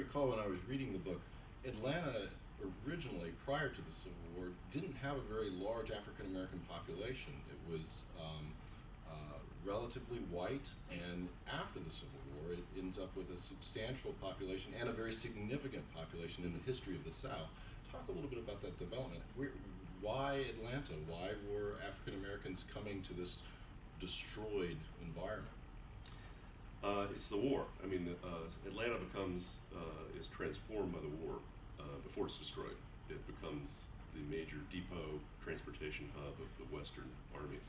recall when I was reading the book, Atlanta originally, prior to the Civil War, didn't have a very large African American population. It was relatively white, and after the Civil War, it ends up with a substantial population and a very significant population in the history of the South. Talk a little bit about that development. Why Atlanta? Why were African Americans coming to this destroyed environment? It's the war. I mean, Atlanta is transformed by the war before it's destroyed. It becomes the major depot transportation hub of the Western armies.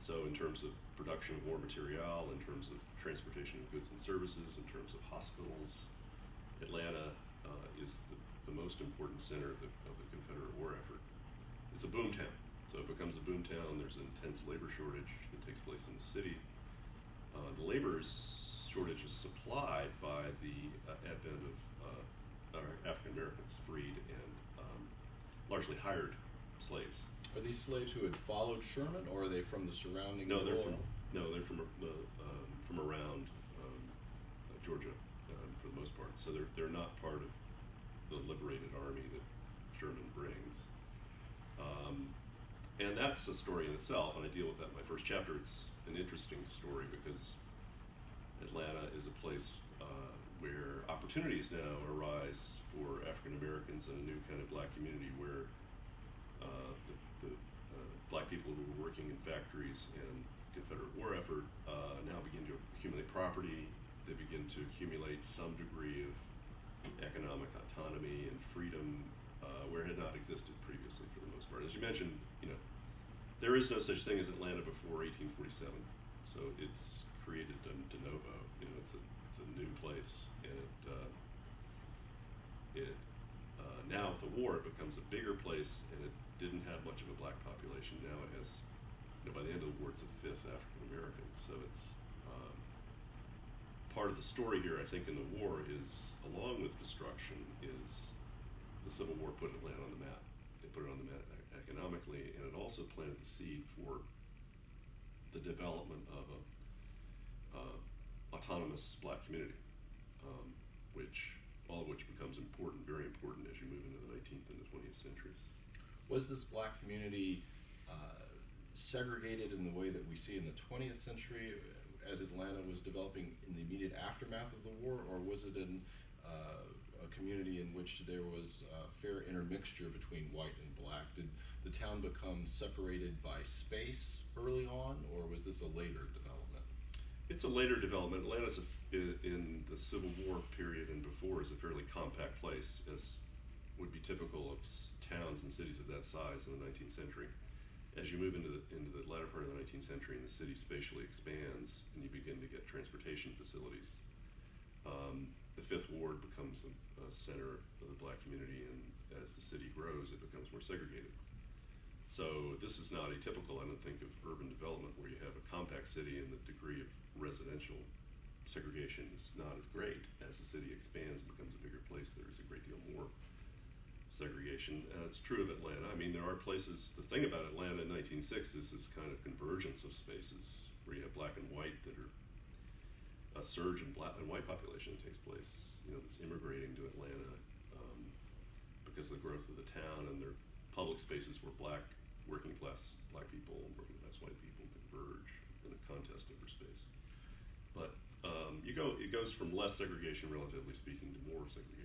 So in terms of production of war material, in terms of transportation of goods and services, in terms of hospitals, Atlanta is the most important center of the Confederate war effort. It's a boom town. So it becomes a boom town. There's an intense labor shortage that takes place in the city. The labor shortage is supplied by the advent of African Americans freed and largely hired slaves. Are these slaves who had followed Sherman, or are they from the surrounding? No, they're from around Georgia for the most part. So they're not part of the liberated army that Sherman brings. And that's a story in itself, and I deal with that in my first chapter. It's an interesting story because Atlanta is a place where opportunities now arise for African Americans and a new kind of black community where the black people who were working in factories and Confederate war effort now begin to accumulate property. They begin to accumulate some degree of economic autonomy and freedom where it had not existed previously for the most part. As you mentioned, there is no such thing as Atlanta before 1847, so it's created de novo. It's a new place, and it now with the war it becomes a bigger place, and it didn't have much of a black population. Now it has, by the end of the war, it's a fifth African American. So it's part of the story here, I think, in the war is, along with destruction, is the Civil War put Atlanta on the map. It put it on the map economically, and it also planted the seed for the development of a autonomous black community, all of which becomes important, very important, as you move into the 19th and the 20th centuries. Was this black community segregated in the way that we see in the 20th century as Atlanta was developing in the immediate aftermath of the war, or was it in a community in which there was a fair intermixture between white and black? Did the town become separated by space early on, or was this a later development? It's a later development. Atlanta, in the Civil War period and before, is a fairly compact place, as would be typical of towns and cities of that size in the 19th century. As you move into the latter part of the 19th century and the city spatially expands and you begin to get transportation facilities, the Fifth Ward becomes a center of the black community, and as the city grows, it becomes more segregated. So this is not atypical, I don't think, of urban development where you have a compact city and the degree of residential segregation is not as great. As the city expands and becomes a bigger place, there's a great deal more segregation. It's true of Atlanta. I mean, there are places, the thing about Atlanta in 1906 is this kind of convergence of spaces where you have black and white that are a surge in black and white population that takes place, that's immigrating to Atlanta because of the growth of the town, and their public spaces where working class black people and working class white people converge in a contest over space. But it goes from less segregation, relatively speaking, to more segregation.